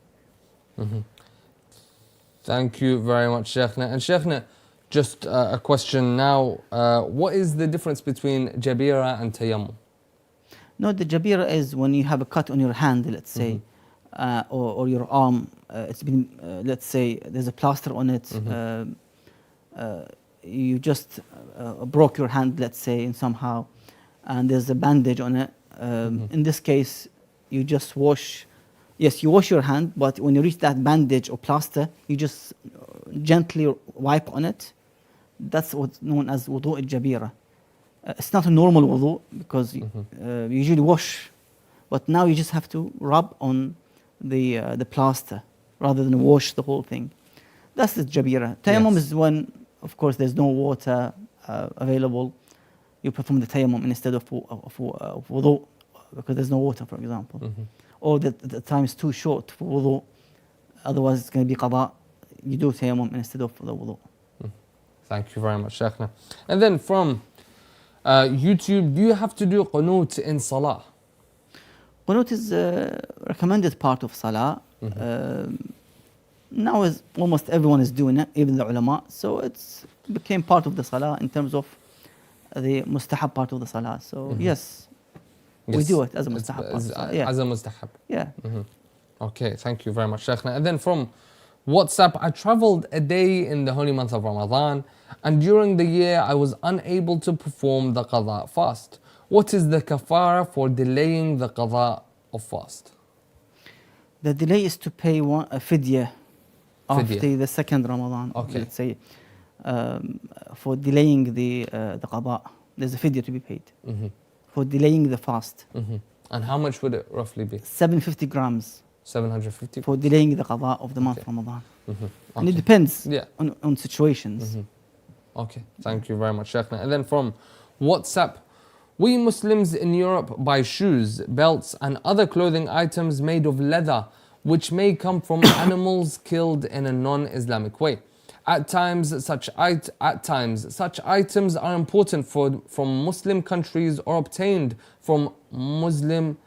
Thank you very much, Sheikhna. And Sheikhna, just a question now. What is the difference between jabira and tayammum? No, the jabira is when you have a cut on your hand, let's say, or your arm. It's been, let's say, there's a plaster on it. You just broke your hand, let's say, and somehow, and there's a bandage on it. In this case, you just wash. Yes, you wash your hand, but when you reach that bandage or plaster, you just gently wipe on it. That's what's known as wudu al-jabira. It's not a normal wudu, because you usually wash, but now you just have to rub on the plaster rather than wash the whole thing. That's the jabira. Tayammum is when, of course, there's no water available. You perform the tayammum instead of wudu, because there's no water, for example. Or the time is too short for wudu, otherwise it's going to be qada. You do tayammum instead of the wudu. Thank you very much, Sheikhna. And then from YouTube, do you have to do qunut in salah? Qunut is a recommended part of salah. Now almost everyone is doing it, even the ulama. So it's became part of the salah in terms of the mustahab part of the salah. So yes, we do it as a mustahab part. As a mustahab. Yeah. Okay, thank you very much, Sheikhna. And then from WhatsApp, I traveled a day in the holy month of Ramadan, and during the year I was unable to perform the qada fast. What is the kafara for delaying the qada of fast? The delay is to pay a fidya after the second Ramadan. Okay. Let's say for delaying the qada, there's a fidya to be paid for delaying the fast. And how much would it roughly be? 750 grams. 750 for delaying the qada of the month of Ramadan. And it depends on situations. Okay, thank you very much, Sheikhna. And then from WhatsApp, We Muslims in Europe buy shoes, belts and other clothing items made of leather which may come from animals killed in a non-Islamic way. At times, such items are important from Muslim countries or obtained from Muslim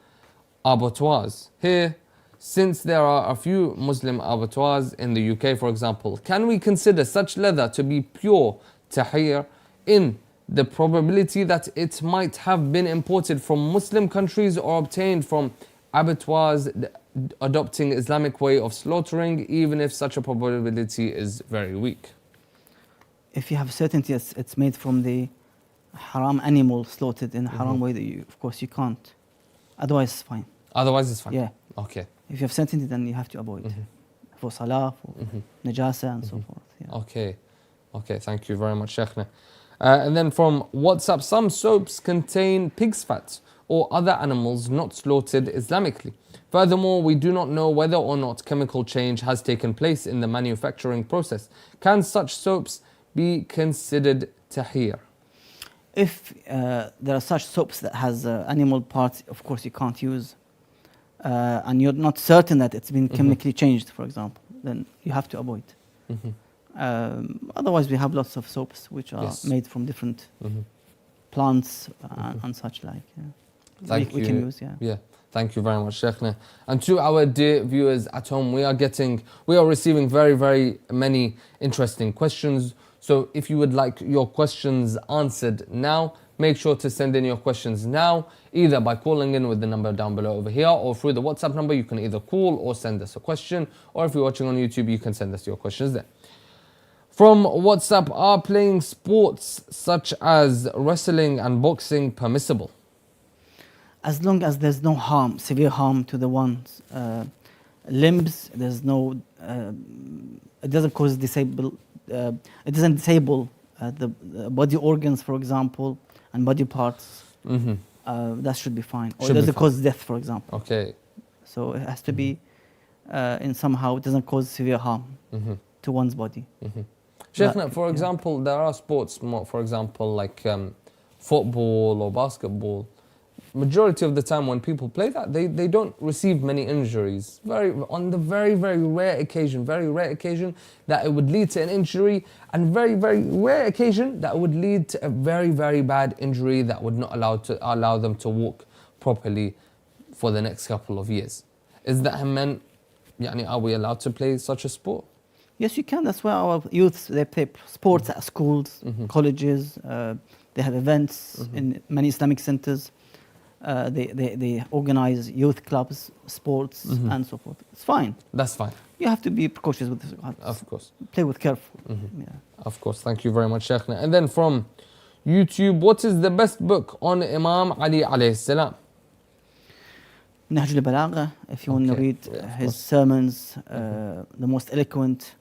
abattoirs. Here, since there are a few Muslim abattoirs in the UK, for example, can we consider such leather to be pure tahir in the probability that it might have been imported from Muslim countries or obtained from abattoirs adopting Islamic way of slaughtering, even if such a probability is very weak? If you have certainty it's made from the haram animal slaughtered in a haram way, that of course you can't. Otherwise it's fine. Otherwise it's fine? Yeah. Okay. If you have certainty, then you have to avoid. For salah, for najasa and so forth. Yeah. Okay. Okay, thank you very much, Sheikhna. And then from WhatsApp, some soaps contain pig's fat or other animals not slaughtered Islamically. Furthermore, we do not know whether or not chemical change has taken place in the manufacturing process. Can such soaps be considered tahir? If there are such soaps that has animal parts, of course you can't use. And you're not certain that it's been chemically changed, for example, then you have to avoid. Otherwise, we have lots of soaps which are made from different plants and such like. Yeah. We can use, Yeah. Thank you very much, Sheikhna. And to our dear viewers at home, we are receiving very, very many interesting questions. So if you would like your questions answered now, make sure to send in your questions now, either by calling in with the number down below over here, or through the WhatsApp number. You can either call or send us a question, or if you're watching on YouTube, you can send us your questions there. From WhatsApp, are playing sports such as wrestling and boxing permissible? As long as there's no harm, severe harm to the one's limbs, there's no, it doesn't cause it doesn't disable the body organs, for example, and body parts. That should be fine. Or it doesn't cause death, for example. Okay. So it has to be in somehow, it doesn't cause severe harm to one's body. Sheikhna, for example, there are sports, for example, like football or basketball. Majority of the time when people play that, they don't receive many injuries. On the very, very rare occasion that it would lead to an injury, and very, very rare occasion that would lead to a very, very bad injury that would not allow them to walk properly for the next couple of years. Is that meant, are we allowed to play such a sport? Yes, you can. That's why our youth, they play sports at schools, colleges. They have events in many Islamic centers. They organize youth clubs, sports, and so forth. It's fine. That's fine. You have to be precautious with this. Of course. Play with careful. Yeah. Of course. Thank you very much, Sheikhna. And then from YouTube, what is the best book on Imam Ali alayhi salam? Nahj al-Balagha, if you want to read his sermons, the most eloquent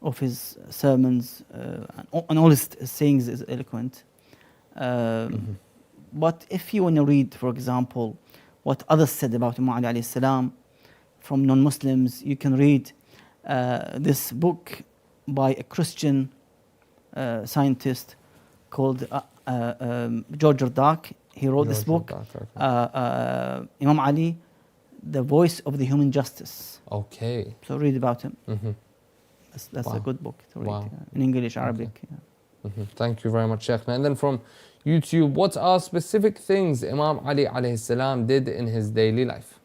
of his sermons, and all his sayings is eloquent. But if you want to read, for example, what others said about Imam Ali alayhi salam from non-Muslims, you can read this book by a Christian scientist called George Dark. He wrote this book, Imam Ali, The Voice of the Human Justice. Okay. So read about him. That's a good book to read in English, Arabic. Thank you very much, Sheikhna. And then from YouTube, what are specific things Imam Ali alayhi salam did in his daily life?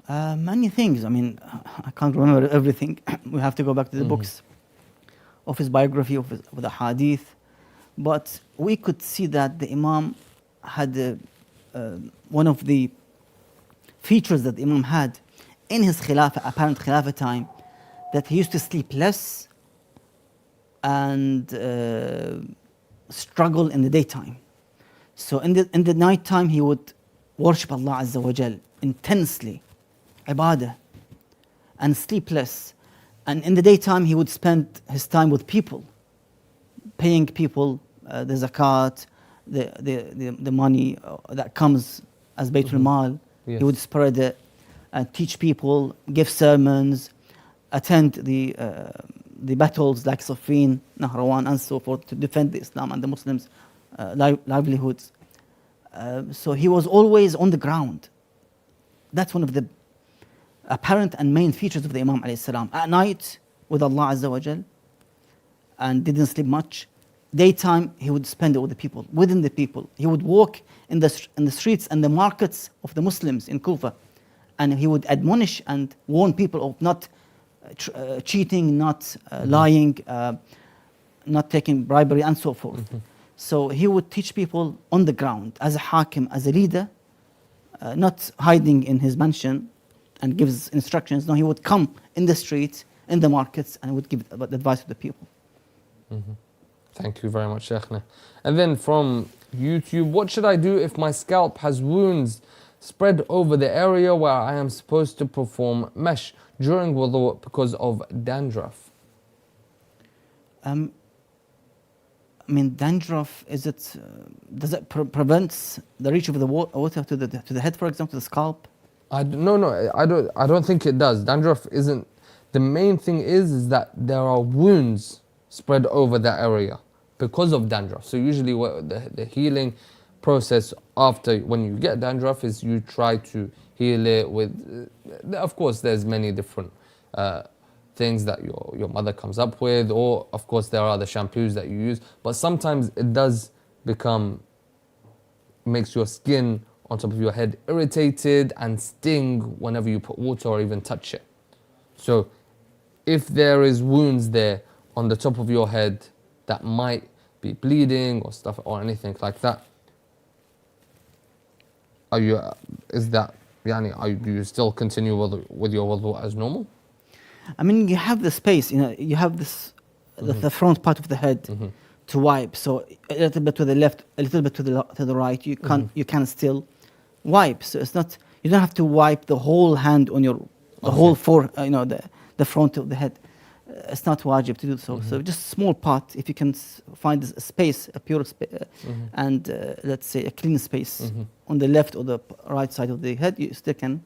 Many things. I mean, I can't remember everything. We have to go back to the books of his biography, of the hadith. But we could see that the Imam had one of the features that the Imam had in his apparent Khilafah time, that he used to sleep less and struggle in the daytime. So in the night time he would worship Allah Azza wa Jal intensely, ibadah, and sleep less. And in the daytime he would spend his time with people, paying people the zakat, the money that comes as Baytul Mal. He would spread it, teach people, give sermons, attend the battles like Siffin, Nahrawan, and so forth, to defend the Islam and the Muslims livelihoods. So he was always on the ground. That's one of the apparent and main features of the Imam alayhi salam. At night with Allah Azza wa Jal, and didn't sleep much. Daytime he would spend it with the people, within the people. He would walk in the streets and the markets of the Muslims in Kufa, and he would admonish and warn people of not cheating, not lying, not taking bribery, and so forth. So he would teach people on the ground as a hakim, as a leader, not hiding in his mansion and gives instructions. No, he would come in the streets, in the markets, and would give advice to the people. Thank you very much, Sheikhna. And then from YouTube, what should I do if my scalp has wounds spread over the area where I am supposed to perform mesh during wudu because of dandruff? I mean, dandruff, does it prevent the reach of the water to the head, for example, to the scalp? No, I don't think it does. Dandruff isn't. The main thing is that there are wounds spread over that area because of dandruff. So usually the healing process after when you get dandruff is you try to heal it with, of course there's many different things that your mother comes up with, or of course there are the shampoos that you use, but sometimes it does makes your skin on top of your head irritated and sting whenever you put water or even touch it. So if there is wounds there on the top of your head that might be bleeding or stuff or anything like that, do you still continue with your wudu as normal? I mean, you have the space, you have this, the front part of the head to wipe. So a little bit to the left, a little bit to the right. You can still wipe. So it's not, you don't have to wipe the whole hand on your whole the front of the head. It's not wajib to do so. So just a small part, if you can find a space, a pure space, and let's say a clean space on the left or the right side of the head, you still can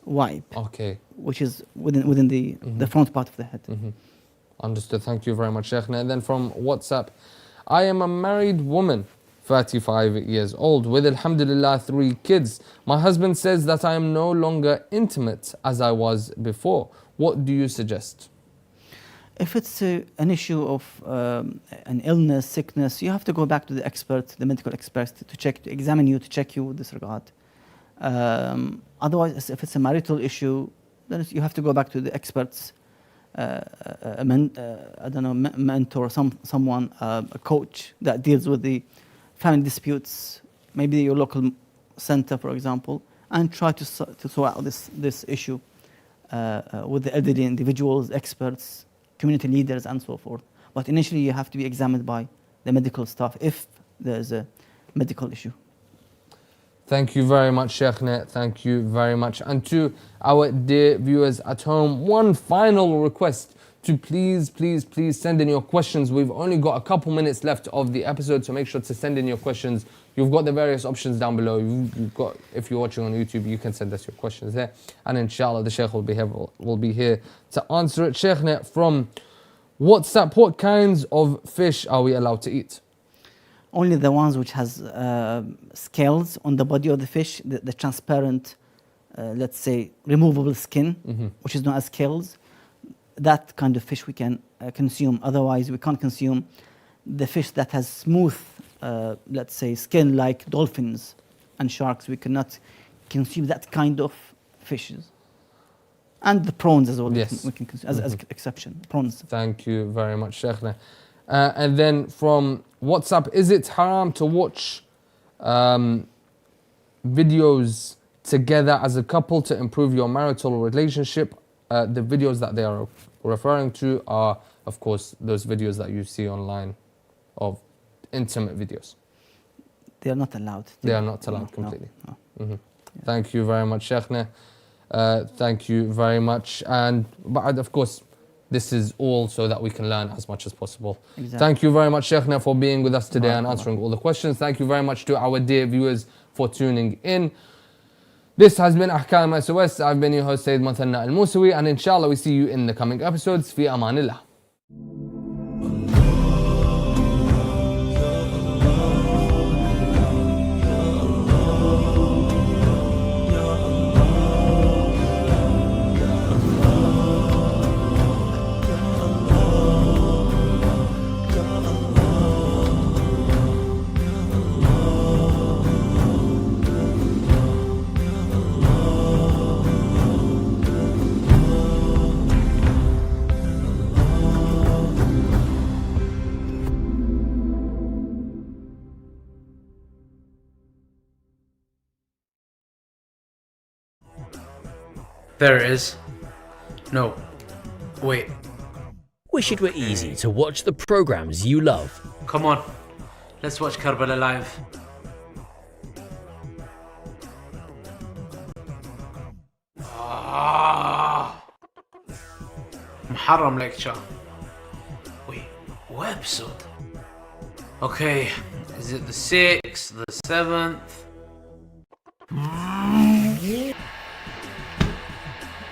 wipe. Okay. Which is within the front part of the head. Understood. Thank you very much, Sheikhna. And then from WhatsApp, I am a married woman, 35 years old, with alhamdulillah 3 kids. My husband says that I am no longer intimate as I was before. What do you suggest? If it's an issue of an illness, sickness, you have to go back to the expert, the medical experts, to examine you, to check you with this regard. Otherwise, if it's a marital issue, then you have to go back to the experts, a mentor, someone, a coach that deals with the family disputes, maybe your local center, for example, and try to sort out this issue with the elderly individuals, experts, community leaders, and so forth. But initially, you have to be examined by the medical staff if there's a medical issue. Thank you very much, Sheikhna. Thank you very much. And to our dear viewers at home, one final request to please send in your questions. We've only got a couple minutes left of the episode, so make sure to send in your questions. You've got the various options down below. You've got, if you're watching on YouTube, you can send us your questions there. And inshallah, the Sheikh will be here to answer it. Sheikhna, from WhatsApp, what kinds of fish are we allowed to eat? Only the ones which has scales on the body of the fish, the transparent, let's say, removable skin, which is known as scales. That kind of fish we can consume. Otherwise, we can't consume the fish that has smooth, let's say, skin like dolphins and sharks. We cannot consume that kind of fishes. And the prawns as well, yes. we can consume as exception, prawns. Thank you very much, Sheikhna. And then from WhatsApp, is it haram to watch videos together as a couple to improve your marital relationship? The videos that they are referring to are, of course, those videos that you see online of intimate videos. They are not allowed. They are not allowed completely. No. Yeah. Thank you very much, Sheikhna. Thank you very much. But of course, this is all so that we can learn as much as possible. Exactly. Thank you very much, Sheikhna, for being with us today and answering all the questions. Thank you very much to our dear viewers for tuning in. This has been Ahkam SOS. I've been your host, Sayyid Muthanna Al-Musawi, and inshallah we see you in the coming episodes. Fi amanillah. There it is. No. Wait. Wish it were easy to watch the programs you love. Come on. Let's watch Karbala live. Muharram lecture. Wait, what episode? Okay, is it the 6th, the 7th?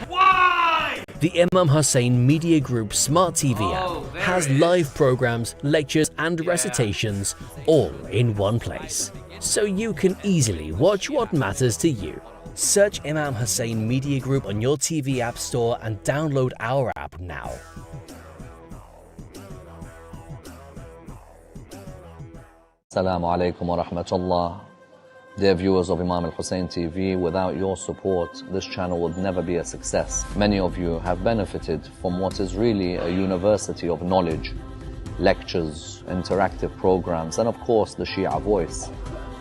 Why? The Imam Hussein Media Group Smart TV app has live programs, lectures and recitations all in one place, so you can easily watch what matters to you. Search Imam Hussein Media Group on your TV app store and download our app now. Assalamu alaikum wa rahmatullah. Dear viewers of Imam Hussein TV, without your support, this channel would never be a success. Many of you have benefited from what is really a university of knowledge, lectures, interactive programs, and of course the Shia voice.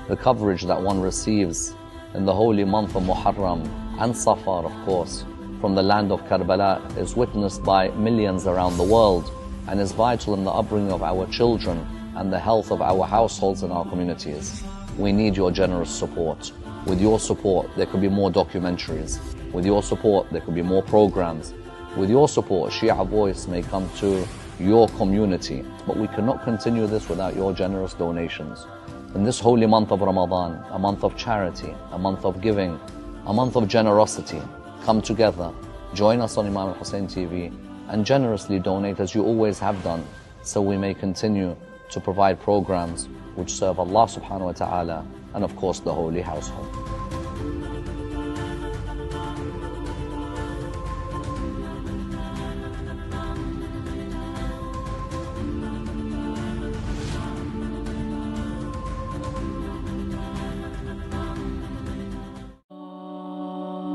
The coverage that one receives in the holy month of Muharram and Safar, of course, from the land of Karbala is witnessed by millions around the world and is vital in the upbringing of our children and the health of our households and our communities. We need your generous support. With your support, there could be more documentaries. With your support, there could be more programs. With your support, Shia Voice may come to your community. But we cannot continue this without your generous donations. In this holy month of Ramadan, a month of charity, a month of giving, a month of generosity, come together, join us on Imam Hussein TV, and generously donate as you always have done, so we may continue to provide programs which serve Allah subhanahu wa ta'ala and of course the holy household.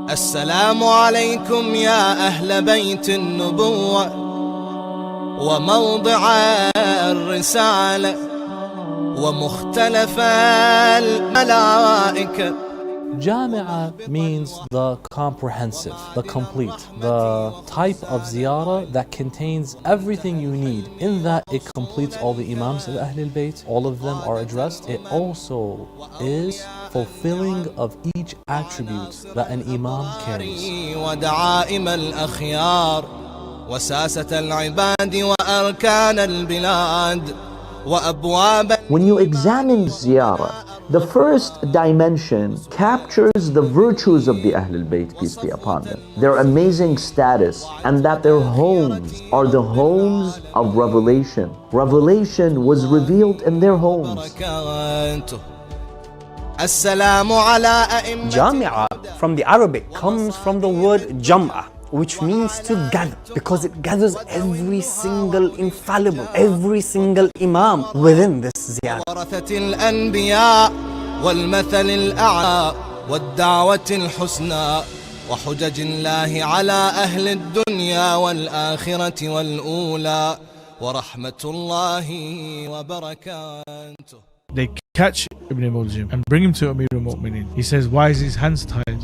السلام عليكم يا أهل بيت النبوة وموضع الرسالة ومختلف الملائكة. Jami'a means the comprehensive, the complete, the type of ziyarah that contains everything you need. In that it completes all the Imams of Ahlul Bayt, all of them are addressed. It also is fulfilling of each attribute that an Imam carries. ودعائم الأخيار وساسة العباد وأركان البلاد وأبواب. When you examine ziyarah, the first dimension captures the virtues of the Ahlul Bayt, peace be upon them, their amazing status, and that their homes are the homes of revelation. Revelation was revealed in their homes. Jami'a from the Arabic comes from the word jam'a, which means to gather, because it gathers every single infallible, every single imam within this ziyarah. والمثل الأعلى والدعوة الحسنى وحجج الله على أهل الدنيا والآخرة والأولى ورحمة الله وبركاته. They catch Ibn Muljim and bring him to Amir al-Mu'minin. He says, why is his hands tied?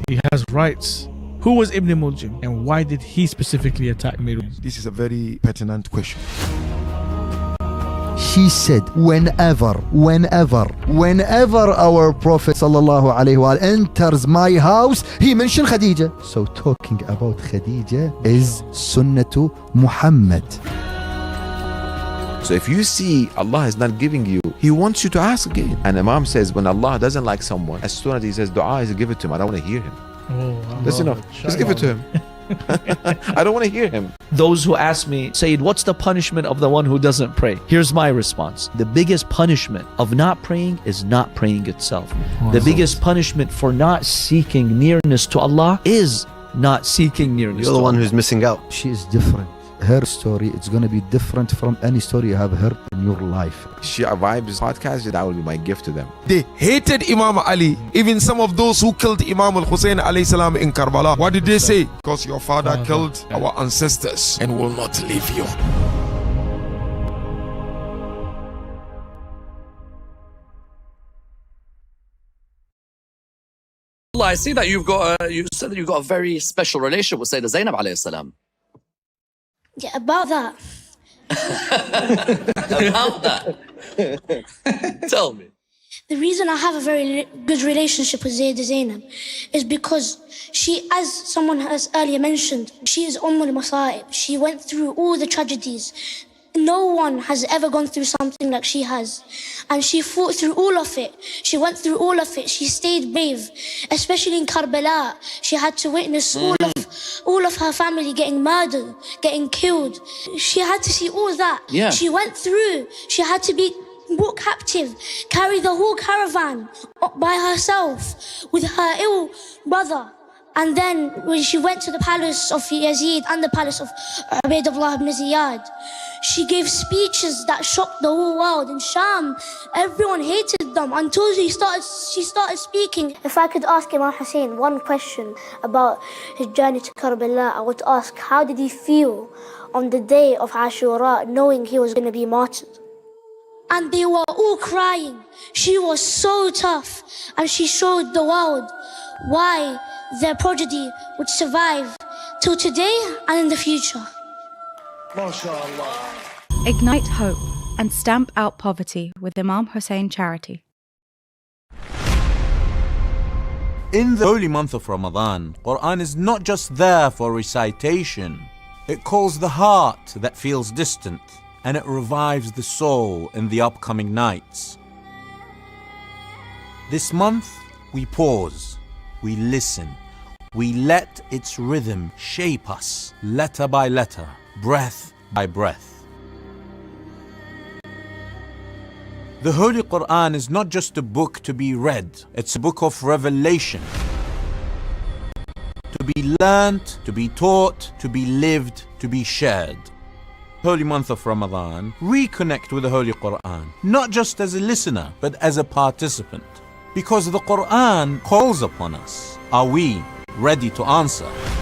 He has rights. Who was Ibn Muljim and why did he specifically attack Amir? This is a very pertinent question. She said, whenever our Prophet sallallahu alaihi wasallam enters my house, he mentioned Khadija. So talking about Khadija is Sunnatu Muhammad. So if you see Allah is not giving you, He wants you to ask again. And Imam says, when Allah doesn't like someone, as soon as He says dua, He give it to him. I don't want to hear him. That's enough. Just give it to him. I don't want to hear him. Those who ask me, Sayyid, what's the punishment of the one who doesn't pray? Here's my response. The biggest punishment of not praying is not praying itself. The biggest punishment for not seeking nearness to Allah is not seeking nearness to Allah. You're the one who's missing out. She is different. Her story, it's going to be different from any story you have heard in your life. Shia Vibes podcast, that will be my gift to them. They hated Imam Ali. Even some of those who killed Imam Hussein alayhi salam in Karbala. What did they say? Because your father killed our ancestors and will not leave you. MashaAllah, I see that you said that you've got a very special relationship with Sayyidah Zainab alayhi salam. Yeah, about that. About that. Tell me. The reason I have a very good relationship with Sayyidah Zainab is because she, as someone has earlier mentioned, she is al-Masa'ib. She went through all the tragedies. No one has ever gone through something like she has. And she fought through all of it. She went through all of it. She stayed brave, especially in Karbala. She had to witness all of her family getting murdered, getting killed. She had to see all that. Yeah. She went through. She had to be brought captive, carry the whole caravan by herself with her ill brother. And then when she went to the palace of Yazid and the palace of Ubaydullah ibn Ziyad, she gave speeches that shocked the whole world. In Sham, everyone hated them until she started speaking. If I could ask Imam Hussein one question about his journey to Karbala, I would ask, how did he feel on the day of Ashura, knowing he was going to be martyred? And they were all crying. She was so tough, and she showed the world why their prodigy would survive till today and in the future. MashaAllah. Ignite hope and stamp out poverty with Imam Hussein Charity. In the holy month of Ramadan, Quran is not just there for recitation. It calls the heart that feels distant, and it revives the soul in the upcoming nights. This month, we pause, we listen, we let its rhythm shape us, letter by letter, breath by breath. The Holy Quran is not just a book to be read, it's a book of revelation. To be learnt, to be taught, to be lived, to be shared. Holy month of Ramadan, reconnect with the Holy Quran, not just as a listener, but as a participant. Because the Quran calls upon us. Are we ready to answer?